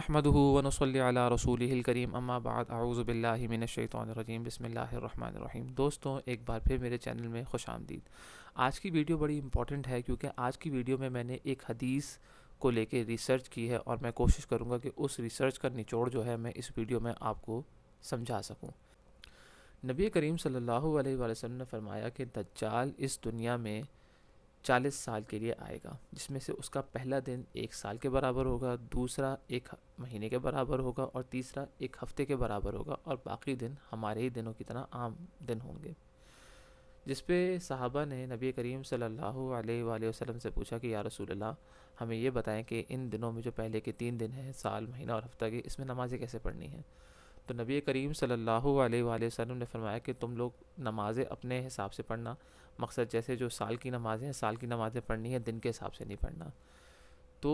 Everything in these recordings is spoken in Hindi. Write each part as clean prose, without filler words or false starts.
अहमदुहु व नसल्ली अला रसूलिहिल करीम अम्मा बाद अऊज़ु बिल्लाहि मिनश शैतानिर रजीम बिस्मिल्लाहिर रहमानिर रहीम। दोस्तों, एक बार फिर मेरे चैनल में खुश आमदीद। आज की वीडियो बड़ी इंपॉर्टेंट है क्योंकि आज की वीडियो में मैंने एक हदीस को लेके रिसर्च की है और मैं कोशिश करूँगा कि उस रिसर्च का निचोड़ जो है मैं इस वीडियो में आपको समझा सकूँ। नबी करीम सल्लल्लाहु अलैहि वसल्लम ने फरमाया कि दज्जाल इस दुनिया में 40 साल के लिए आएगा, जिसमें से उसका पहला दिन 1 साल के बराबर होगा, दूसरा 1 महीने के बराबर होगा और तीसरा 1 हफ्ते के बराबर होगा और बाकी दिन हमारे ही दिनों की तरह आम दिन होंगे। जिस पे सहाबा ने नबी करीम सल्लल्लाहु अलैहि वसल्लम से पूछा कि या रसूल अल्लाह, हमें ये बताएं कि इन दिनों में जो पहले के 3 दिन हैं, साल, महीना और हफ्ता के, इसमें नमाज़ें कैसे पढ़नी हैं। तो नबी करीम सल्लल्लाहु अलैहि वसल्लम ने फरमाया कि तुम लोग नमाज़ें अपने हिसाब से पढ़ना। मकसद जैसे जो साल की नमाज़ें हैं, साल की नमाज़ें पढ़नी है, दिन के हिसाब से नहीं पढ़ना। तो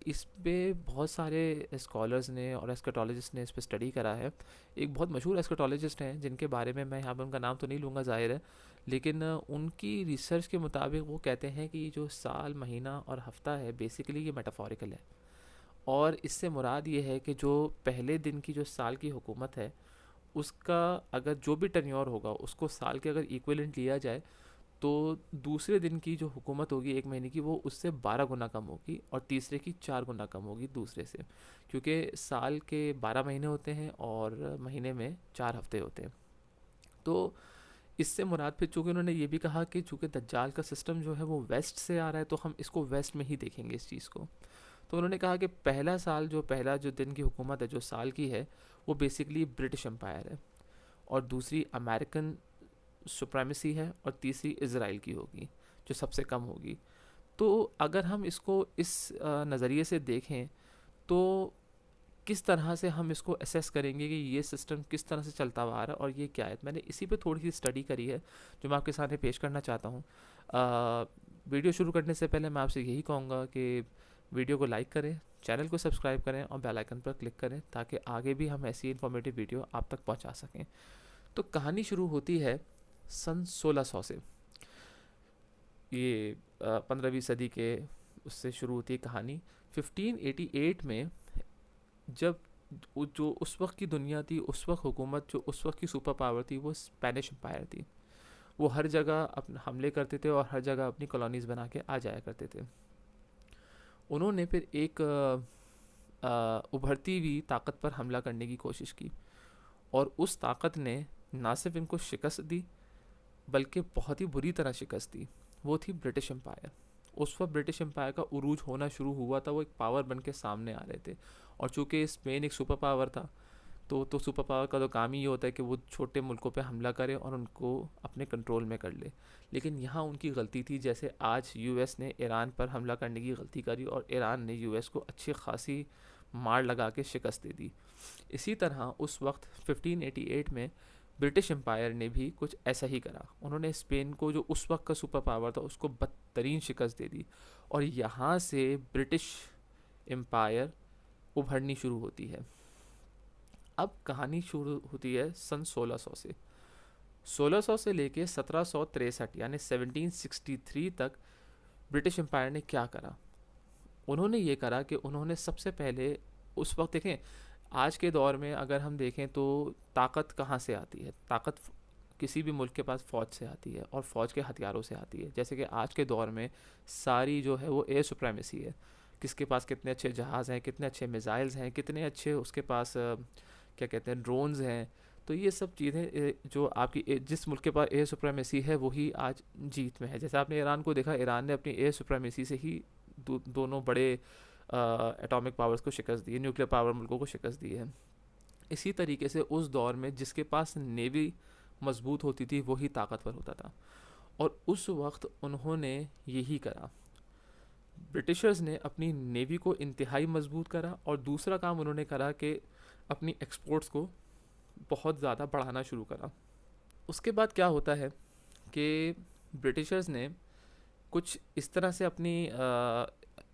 इस पे बहुत सारे स्कॉलर्स ने और एस्केटोलॉजिस्ट ने इस पे स्टडी करा है। एक बहुत मशहूर एस्केटोलॉजिस्ट हैं जिनके बारे में मैं यहाँ पर उनका नाम तो नहीं लूँगा, ज़ाहिर है, लेकिन उनकी रिसर्च के मुताबिक वो कहते हैं कि जो साल, महीना और हफ्ता है, बेसिकली ये मेटाफोरिकल है। और इससे मुराद ये है कि जो पहले दिन की जो साल की हुकूमत है, उसका अगर जो भी टर्न्योर होगा उसको साल के अगर इक्विवेलेंट लिया जाए तो दूसरे दिन की जो हुकूमत होगी 1 महीने की, वो उससे 12 गुना कम होगी और तीसरे की 4 गुना कम होगी दूसरे से, क्योंकि साल के 12 महीने होते हैं और महीने में 4 हफ्ते होते हैं। तो इससे मुराद फिर चूँकि उन्होंने ये भी कहा कि चूँकि दज्जाल का सिस्टम जो है वो वेस्ट से आ रहा है, तो हम इसको वेस्ट में ही देखेंगे इस चीज़ को। तो उन्होंने कहा कि पहला जो दिन की हुकूमत है, जो साल की है, वो बेसिकली ब्रिटिश एम्पायर है और दूसरी अमेरिकन सुप्रीमेसी है और तीसरी इज़राइल की होगी, जो सबसे कम होगी। तो अगर हम इसको इस नज़रिए से देखें तो किस तरह से हम इसको असेस करेंगे कि ये सिस्टम किस तरह से चलता हुआ आ रहा है और ये क्या है। मैंने इसी पे थोड़ी सी स्टडी करी है जो मैं आपके सामने पेश करना चाहता हूँ। वीडियो शुरू करने से पहले मैं आपसे यही कहूँगा कि वीडियो को लाइक करें, चैनल को सब्सक्राइब करें और बेल आइकन पर क्लिक करें ताकि आगे भी हम ऐसी इन्फॉर्मेटिव वीडियो आप तक पहुँचा सकें। तो कहानी शुरू होती है सन 1600 से। ये 15वीं सदी के उससे शुरू होती है कहानी। 1588 में जब जो उस वक्त की दुनिया थी, उस वक्त हुकूमत, जो उस वक्त की सुपर पावर थी, वो स्पेनिश एम्पायर थी। वो हर जगह अपने हमले करते थे और हर जगह अपनी कॉलोनीज बना के आ जाया करते थे। उन्होंने फिर एक उभरती हुई ताकत पर हमला करने की कोशिश की और उस ताकत ने ना सिर्फ इनको शिकस्त दी बल्कि बहुत ही बुरी तरह शिकस्त दी। वो थी ब्रिटिश एम्पायर। उस वक्त ब्रिटिश एम्पायर का उरूज होना शुरू हुआ था, वो एक पावर बन के सामने आ रहे थे। और चूँकि स्पेन एक सुपर पावर था, तो सुपर पावर का तो काम ही ये होता है कि वो छोटे मुल्कों पे हमला करे और उनको अपने कंट्रोल में कर ले। लेकिन यहाँ उनकी गलती थी, जैसे आज यूएस ने ईरान पर हमला करने की गलती करी और ईरान ने यूएस को अच्छी खासी मार लगा के शिकस्त दे दी। इसी तरह उस वक्त 1588 में ब्रिटिश एम्पायर ने भी कुछ ऐसा ही करा। उन्होंने स्पेन को, जो उस वक्त का सुपर पावर था, उसको बदतरीन शिकस्त दे दी और यहाँ से ब्रिटिश एम्पायर उभरनी शुरू होती है। अब कहानी शुरू होती है सन 1600 से। 1600 से लेके 1763 यानी 1763 तक ब्रिटिश एम्पायर ने क्या करा। उन्होंने ये करा कि उन्होंने सबसे पहले, उस वक्त देखें, आज के दौर में अगर हम देखें तो ताकत कहाँ से आती है? ताकत किसी भी मुल्क के पास फ़ौज से आती है और फ़ौज के हथियारों से आती है। जैसे कि आज के दौर में सारी जो है वो एयर सुप्रीमेसी है। किसके पास कितने अच्छे जहाज़ हैं, कितने अच्छे मिज़ाइल्स हैं, कितने अच्छे उसके पास क्या कहते हैं, ड्रोन्स हैं। तो ये सब चीज़ें जो आपकी जिस मुल्क के पास एयर सुप्रीमेसी है वही आज जीत में है। जैसे आपने ईरान को देखा, ईरान ने अपनी एयर सुप्रीमेसी से ही दोनों बड़े एटॉमिक पावर्स को शिकस्त दी है, न्यूक्लियर पावर मुल्कों को शिकस्त दी है। इसी तरीके से उस दौर में जिसके पास नेवी मजबूत होती थी वही ताकतवर होता था और उस वक्त उन्होंने यही करा। ब्रिटिशर्स ने अपनी नेवी को इंतहाई मजबूत करा और दूसरा काम उन्होंने करा कि अपनी एक्सपोर्ट्स को बहुत ज़्यादा बढ़ाना शुरू करा। उसके बाद क्या होता है कि ब्रिटिशर्स ने कुछ इस तरह से अपनी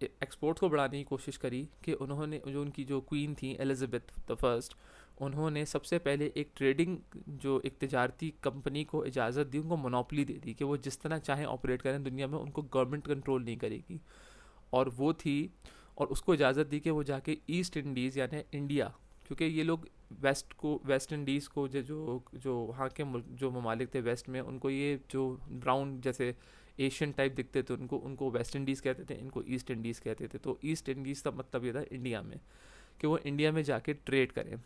एक्सपोर्ट्स को बढ़ाने की कोशिश करी कि उन्होंने, जो उनकी जो क्वीन थी एलिज़ाबेथ द फर्स्ट, उन्होंने सबसे पहले एक ट्रेडिंग, जो एक तजारती कंपनी को इजाज़त दी, उनको मोनोपोली दे दी कि वो जिस तरह चाहें ऑपरेट करें दुनिया में, उनको गवर्नमेंट कंट्रोल नहीं करेगी। और वो थी और उसको इजाज़त दी कि वो जाके ईस्ट इंडीज़ यानी इंडिया, क्योंकि ये लोग वेस्ट इंडीज़ को जो जो वहाँ के मुल्क जो ममालिक थे वेस्ट में, उनको ये जो ब्राउन जैसे एशियन टाइप दिखते थे उनको उनको वेस्ट इंडीज़ कहते थे, इनको ईस्ट इंडीज़ कहते थे। तो ईस्ट इंडीज़ का मतलब ये था इंडिया में, कि वो इंडिया में जाके ट्रेड करें।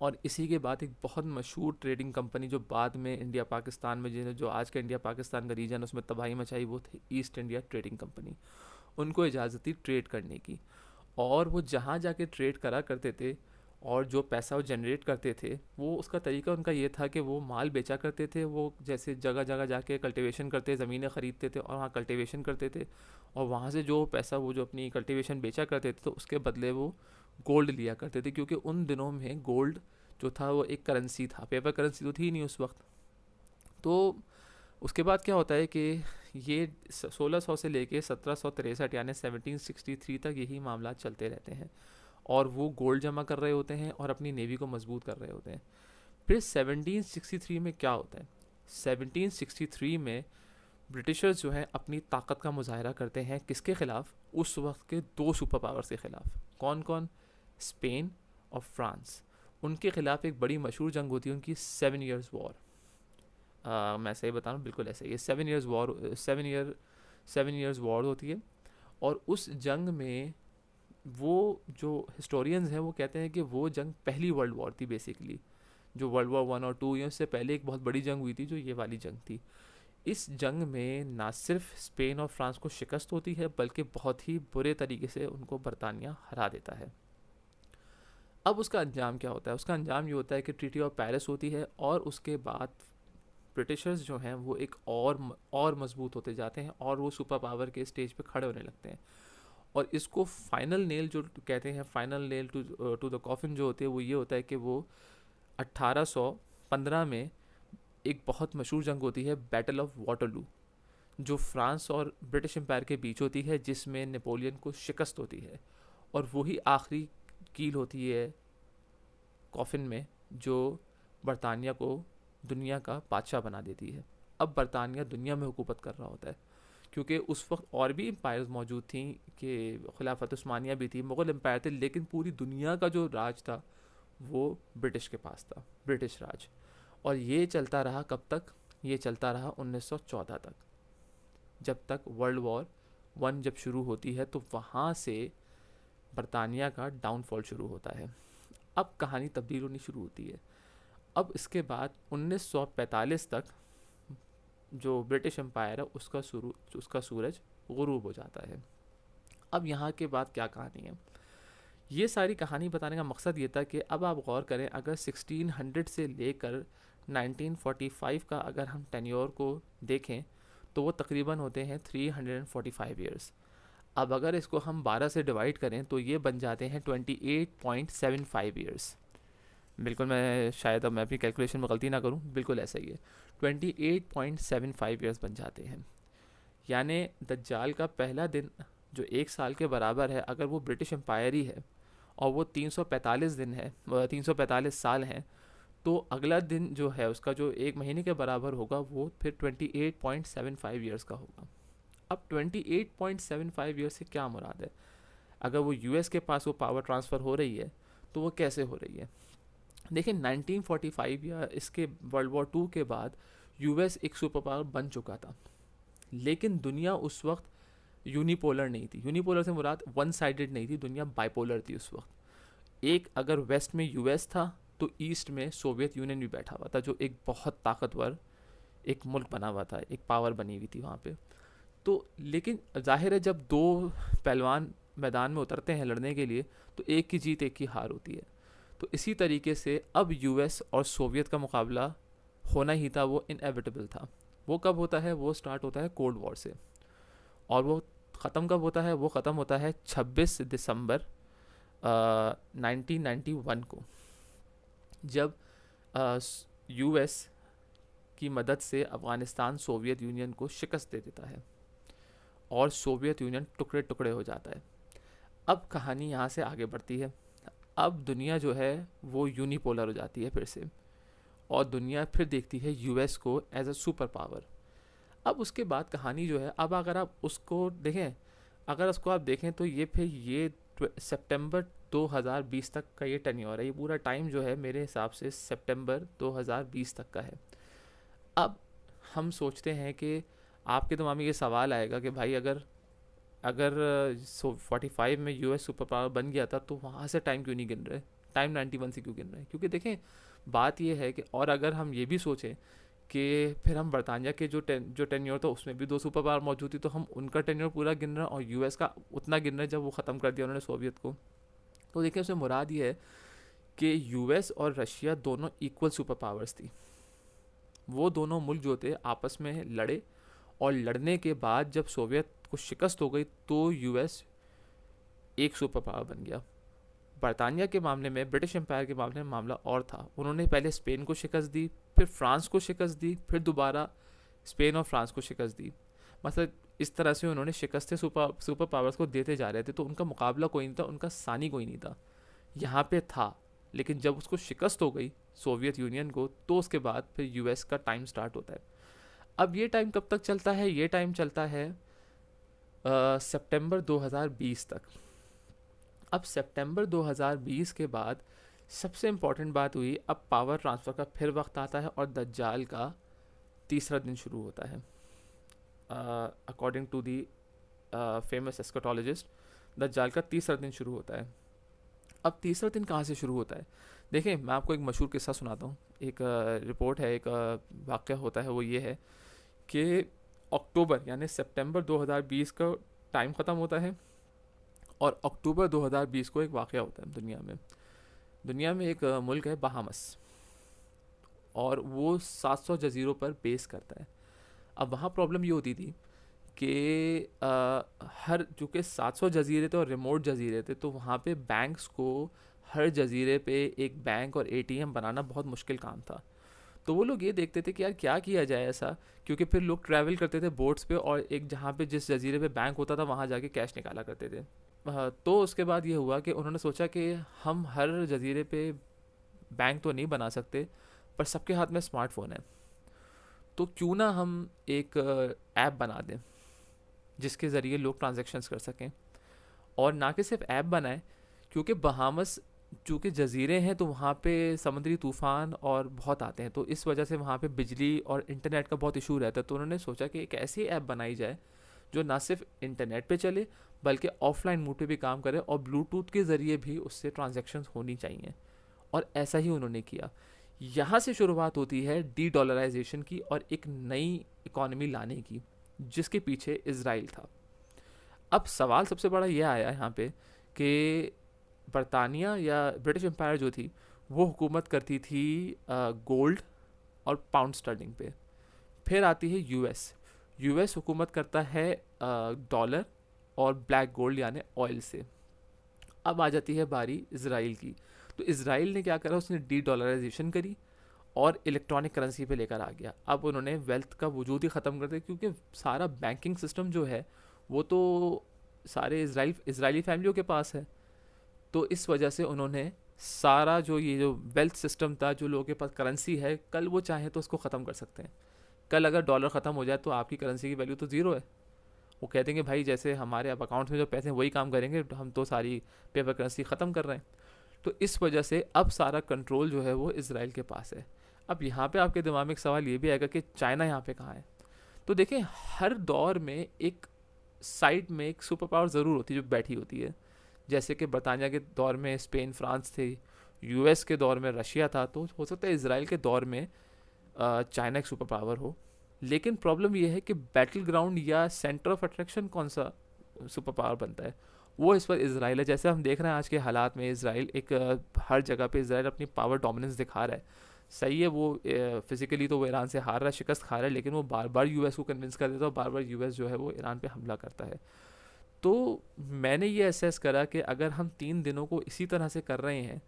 और इसी के बाद एक बहुत मशहूर ट्रेडिंग कंपनी जो बाद में इंडिया पाकिस्तान में जो आज का इंडिया पाकिस्तान का रीजन उसमें तबाही मचाई, वो थे ईस्ट इंडिया ट्रेडिंग कंपनी। उनको इजाज़त थी ट्रेड करने की, और वो जहाँ जाके ट्रेड करा करते थे और जो पैसा वो जनरेट करते थे, वो उसका तरीका उनका ये था कि वो माल बेचा करते थे। वो जैसे जगह जगह जाके कल्टीवेशन करते, ज़मीनें ख़रीदते थे और वहाँ कल्टीवेशन करते थे, और वहाँ से जो पैसा वो जो अपनी कल्टीवेशन बेचा करते थे तो उसके बदले वो गोल्ड लिया करते थे, क्योंकि उन दिनों में गोल्ड जो था वो एक करेंसी था, पेपर करेंसी तो थी नहीं उस वक्त। तो उसके बाद क्या होता है कि ये 1600 से लेके 1763 यानी 1763 तक यही मामला चलते रहते हैं, और वो गोल्ड जमा कर रहे होते हैं और अपनी नेवी को मजबूत कर रहे होते हैं। फिर 1763 में क्या होता है? 1763 में ब्रिटिशर्स जो हैं अपनी ताकत का मुजाहरा करते हैं, किसके ख़िलाफ़? उस वक्त के दो सुपर पावर्स के ख़िलाफ़। कौन कौन? स्पेन और फ्रांस। उनके ख़िलाफ़ एक बड़ी मशहूर जंग होती है उनकी, 7 ईयर्स वॉर। मैं सही बता रहा हूँ, बिल्कुल ऐसे ही 7 ईयर्स वॉर होती है। और उस जंग में वो जो हिस्टोरियंस हैं वो कहते हैं कि वो जंग पहली वर्ल्ड वॉर थी बेसिकली। जो वर्ल्ड वॉर 1 और 2 उससे पहले एक बहुत बड़ी जंग हुई थी जो ये वाली जंग थी। इस जंग में ना सिर्फ स्पेन और फ्रांस को शिकस्त होती है, बल्कि बहुत ही बुरे तरीके से उनको बरतानिया हरा देता है। अब उसका अंजाम क्या होता है? उसका अंजाम ये होता है कि ट्रीटी ऑफ पेरिस होती है, और उसके बाद ब्रिटिशर्स जो हैं वो एक और मजबूत होते जाते हैं, और वो सुपर पावर के स्टेज पे खड़े होने लगते हैं। और इसको फाइनल नेल जो कहते हैं, final nail to the coffin जो होती है, वो ये होता है कि वो 1815 में एक बहुत मशहूर जंग होती है, बैटल ऑफ वाटरलू, जो फ्रांस और ब्रिटिश एम्पायर के बीच होती है, जिसमें नेपोलियन को शिकस्त होती है। और वही आखिरी कील होती है कॉफिन में, जो बरतानिया को दुनिया का बादशाह बना देती है। अब बरतानिया दुनिया में हुकूमत कर रहा होता है, क्योंकि उस वक्त और भी एम्पायर्स मौजूद थी, कि खिलाफत उस्मानिया भी थी, मुग़ल एम्पायर थे, लेकिन पूरी दुनिया का जो राज था वो ब्रिटिश के पास था, ब्रिटिश राज। और ये चलता रहा कब तक? ये चलता रहा 1914 तक, जब तक वर्ल्ड वॉर 1 जब शुरू होती है, तो वहाँ से बरतानिया का डाउनफॉल शुरू होता है। अब कहानी तब्दील होनी शुरू होती है। अब इसके बाद 1945 तक जो ब्रिटिश एम्पायर है उसका सूरज गुरूब हो जाता है। अब यहाँ के बाद क्या कहानी है? ये सारी कहानी बताने का मकसद ये था कि अब आप गौर करें, अगर 1600 से लेकर 1945 का अगर हम टेन्योर को देखें तो वो तकरीबन होते हैं 345 ईयर्स। अब अगर इसको हम 12 से डिवाइड करें तो ये बन जाते हैं 28.75 ईयर्स। बिल्कुल, मैं शायद अब मैं अपनी कैलकुलेशन में गलती ना करूं, बिल्कुल ऐसा ही है, 28.75 ईयर्स बन जाते हैं। यानी दज्जाल का पहला दिन जो 1 साल के बराबर है, अगर वो ब्रिटिश एम्पायर ही है और वो 345 दिन है, 345 साल हैं, तो अगला दिन जो है उसका जो 1 महीने के बराबर होगा वो फिर 28.75 ईयर्स का होगा। अब 28.75 ईयर्स से क्या मुराद है? अगर वो यूएस के पास वो पावर ट्रांसफ़र हो रही है तो वो कैसे हो रही है? देखिए, 1945 या इसके वर्ल्ड वॉर 2 के बाद यूएस एक सुपर पावर बन चुका था, लेकिन दुनिया उस वक्त यूनिपोलर नहीं थी। यूनिपोलर से मुराद वन साइडेड नहीं थी, दुनिया बाइपोलर थी उस वक्त। एक अगर वेस्ट में यूएस था तो ईस्ट में सोवियत यूनियन भी बैठा हुआ था, जो एक बहुत ताकतवर एक मुल्क बना हुआ था, एक पावर बनी हुई थी वहाँ पे। तो लेकिन जाहिर है जब दो पहलवान मैदान में उतरते हैं लड़ने के लिए तो एक की जीत एक की हार होती है। तो इसी तरीके से अब यूएस और सोवियत का मुकाबला होना ही था, वो इनएविटेबल था। वो कब होता है? वो स्टार्ट होता है कोल्ड वॉर से, और वो ख़त्म कब होता है? वो ख़त्म होता है 26 दिसंबर 1991 को, जब यूएस की मदद से अफ़गानिस्तान सोवियत यूनियन को शिकस्त दे देता है और सोवियत यूनियन टुकड़े टुकड़े हो जाता है। अब कहानी यहाँ से आगे बढ़ती है। अब दुनिया जो है वो यूनिपोलर हो जाती है फिर से, और दुनिया फिर देखती है यूएस को एज अ सुपर पावर। अब उसके बाद कहानी जो है, अब अगर आप उसको देखें, अगर उसको आप देखें तो ये फिर ये सितंबर 2020 तक का ये टेन्योर है, ये पूरा टाइम जो है मेरे हिसाब से सितंबर 2020 तक का है। अब हम सोचते हैं कि आपके दिमाग में ये सवाल आएगा कि भाई अगर अगर 45 में यूएस सुपर पावर बन गया था तो वहाँ से टाइम क्यों नहीं गिन रहे, टाइम 91 से क्यों गिन रहे हैं? क्योंकि देखें बात ये है कि, और अगर हम ये भी सोचें कि फिर हम बरतानिया के जो टेन्योर था उसमें भी 2 सुपर पावर मौजूद थी, तो हम उनका टेन्योर पूरा गिन रहे हैं और यूएस का उतना गिन रहे हैं जब वो ख़त्म कर दिया उन्होंने सोवियत को। तो देखिए उसमें मुराद ये है कि यूएस और रशिया दोनों इक्वल सुपर पावर्स थी। वो दोनों मुल्क जो थे आपस में लड़े, और लड़ने के बाद जब सोवियत को शिकस्त हो गई तो यूएस एक सुपर पावर बन गया। बरतानिया के मामले में, ब्रिटिश एम्पायर के मामले में मामला और था। उन्होंने पहले स्पेन को शिकस्त दी, फिर फ्रांस को शिकस्त दी, फिर दोबारा स्पेन और फ्रांस को शिकस्त दी। मतलब इस तरह से उन्होंने शिकस्तें सुपर पावर्स को देते जा रहे थे, तो उनका मुकाबला कोई नहीं था, उनका सानी कोई नहीं था। यहाँ पे था, लेकिन जब उसको शिकस्त हो गई सोवियत यूनियन को, तो उसके बाद फिर यूएस का टाइम स्टार्ट होता है। अब ये टाइम कब तक चलता है? ये टाइम चलता है सितंबर 2020 तक। अब सितंबर 2020 के बाद सबसे इम्पॉर्टेंट बात हुई, अब पावर ट्रांसफ़र का फिर वक्त आता है और दज्जाल का तीसरा दिन शुरू होता है। अकॉर्डिंग टू दी फेमस एस्कटोलॉजिस्ट, दज्जाल का तीसरा दिन शुरू होता है। अब तीसरा दिन कहाँ से शुरू होता है? देखें मैं आपको एक मशहूर किस्सा सुनाता हूँ। एक रिपोर्ट है, एक वाक़या होता है, वो ये है कि अक्टूबर यानी सितंबर 2020 का टाइम ख़त्म होता है और अक्टूबर 2020 को एक वाक़या होता है दुनिया में एक मुल्क है बहामस, और वो 700 जजीरों पर बेस करता है। अब वहाँ प्रॉब्लम ये होती थी कि हर चूँकि 700 जजीरे थे और रिमोट जजीरे थे, तो वहाँ पे बैंक्स को हर जजीरे पे एक बैंक और एटीएम बनाना बहुत मुश्किल काम था। तो वो लोग ये देखते थे कि यार क्या किया जाए ऐसा, क्योंकि फिर लोग ट्रैवल करते थे बोट्स पे, और एक जहाँ पे जिस जजीरे पे बैंक होता था वहाँ जाके कैश निकाला करते थे। तो उसके बाद ये हुआ कि उन्होंने सोचा कि हम हर जजीरे पे बैंक तो नहीं बना सकते, पर सबके हाथ में स्मार्टफोन है, तो क्यों ना हम एक ऐप बना दें जिसके ज़रिए लोग ट्रांजैक्शंस कर सकें। और ना कि सिर्फ ऐप बनाए, क्योंकि बहामस चूँकि जजीरे हैं तो वहाँ पे समुद्री तूफ़ान और बहुत आते हैं, तो इस वजह से वहाँ पे बिजली और इंटरनेट का बहुत इशू रहता है। तो उन्होंने सोचा कि एक ऐसी ऐप बनाई जाए जो ना सिर्फ इंटरनेट पे चले बल्कि ऑफलाइन मोड पे भी काम करे, और ब्लूटूथ के ज़रिए भी उससे ट्रांजैक्शंस होनी चाहिए। और ऐसा ही उन्होंने किया। यहाँ से शुरुआत होती है डी डॉलराइजेशन की और एक नई इकॉनमी लाने की, जिसके पीछे इज़राइल था। अब सवाल सबसे बड़ा यह आया यहाँ पे कि बरतानिया या ब्रिटिश एम्पायर जो थी वो हुकूमत करती थी गोल्ड और पाउंड स्टर्लिंग पे। फिर आती है यूएस हुकूमत करता है डॉलर और ब्लैक गोल्ड यानी ऑयल से। अब आ जाती है बारी इज़राइल की। तो इज़राइल ने क्या करा, उसने डी डॉलराइजेशन करी और इलेक्ट्रॉनिक करेंसी पे लेकर आ गया। अब उन्होंने वेल्थ का वजूद ही ख़त्म कर दिया, क्योंकि सारा बैंकिंग सिस्टम जो है वो तो सारे इज़राइली फैमिलियों के पास है। तो इस वजह से उन्होंने सारा जो वेल्थ सिस्टम था, जो लोगों के पास करेंसी है, कल वो चाहे तो उसको ख़त्म कर सकते हैं। कल अगर डॉलर ख़त्म हो जाए तो आपकी करेंसी की वैल्यू तो ज़ीरो है। वो कहते हैं कि भाई जैसे हमारे अब अकाउंट में जो पैसे हैं वही काम करेंगे, हम तो सारी पेपर करेंसी ख़त्म कर रहे हैं। तो इस वजह से अब सारा कंट्रोल जो है वो इज़राइल के पास है। अब यहाँ पे आपके दिमाग में एक सवाल ये भी आएगा कि चाइना यहाँ पे कहाँ है? तो देखें हर दौर में एक साइड में एक सुपर पावर ज़रूर होती है जो बैठी होती है। जैसे कि बरतानिया के दौर में स्पेन फ्रांस थे, यूएस के दौर में रशिया था, तो हो सकता है इज़राइल के दौर में चाइना एक सुपर पावर हो। लेकिन प्रॉब्लम यह है कि बैटल ग्राउंड या सेंटर ऑफ अट्रैक्शन कौन सा सुपर पावर बनता है, वो इस पर इज़राइल है। जैसे हम देख रहे हैं आज के हालात में इज़राइल एक हर जगह पे इज़राइल अपनी पावर डोमिनेंस दिखा रहा है। सही है, वो फिजिकली तो वो ईरान से हार रहा है, शिकस्त खा रहा है, लेकिन वो बार बार यूएस को कन्विंस कर देता है और बार बार यूएस जो है वो ईरान पे हमला करता है। तो मैंने ये असेस करा कि अगर हम 3 दिनों को इसी तरह से कर रहे हैं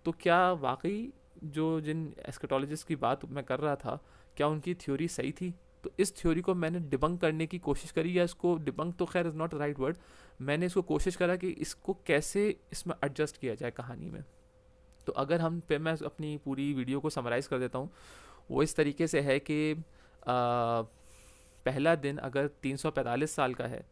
तो क्या वाकई जो जिन एस्केटोलॉजिस्ट की बात मैं कर रहा था, क्या उनकी थ्योरी सही थी? तो इस थ्योरी को मैंने डिबंक करने की कोशिश करी, या इसको डिबंक तो खैर इज़ नॉट राइट वर्ड, मैंने इसको कोशिश करा कि इसको कैसे इसमें एडजस्ट किया जाए कहानी में। तो अगर हम फिर मैं अपनी पूरी वीडियो को समराइज़ कर देता हूँ, वो इस तरीके से है कि पहला दिन अगर 345 साल का है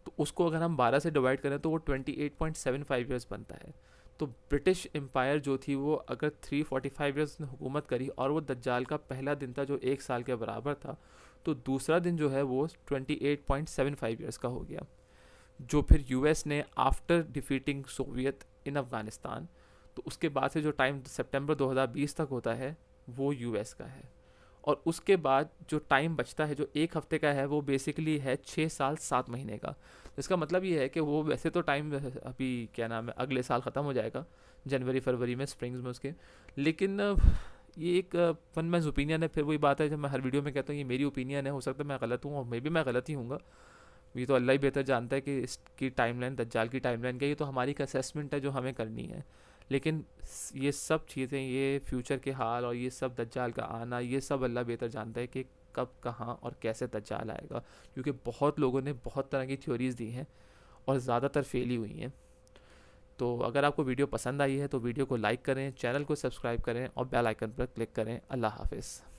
तो उसको अगर हम 12 से डिवाइड करें तो वो 28.75 ईयर्स बनता है। तो ब्रिटिश एम्पायर जो थी वो अगर 345 ईयर्स ने हुकूमत करी और वो दज्जाल का पहला दिन था जो 1 साल के बराबर था, तो दूसरा दिन जो है वो 28.75 ईयर्स का हो गया, जो फिर यूएस ने आफ्टर डिफीटिंग सोवियत इन अफ़गानिस्तान, तो उसके बाद से जो टाइम सितंबर 2020 तक होता है वो यूएस का है। और उसके बाद जो टाइम बचता है जो 1 हफ्ते का है वो बेसिकली है 6 साल 7 महीने का। इसका मतलब ये है कि वो वैसे तो टाइम अभी क्या नाम है अगले साल ख़त्म हो जाएगा जनवरी फरवरी में, स्प्रिंग्स में उसके, लेकिन ये एक वन मैंस ओपिनियन है। फिर वही बात है जब मैं हर वीडियो में कहता हूँ ये मेरी ओपिनियन है, हो सकता है मैं गलत हूँ और मे भी मैं गलत ही हूँ, ये तो अल्लाह ही बेहतर जानता है कि इसकी टाइमलाइन दज्जाल की टाइमलाइन क्या है, ये तो हमारी एक असेसमेंट है जो हमें करनी है। लेकिन ये सब चीज़ें, ये फ्यूचर के हाल और ये सब दज्जाल का आना, ये सब अल्लाह बेहतर जानता है कि कब कहाँ और कैसे दज्जाल आएगा, क्योंकि बहुत लोगों ने बहुत तरह की थ्योरीज़ दी हैं और ज़्यादातर फेल ही हुई हैं। तो अगर आपको वीडियो पसंद आई है तो वीडियो को लाइक करें, चैनल को सब्सक्राइब करें और बेल आइकन पर क्लिक करें। अल्लाह हाफिज़।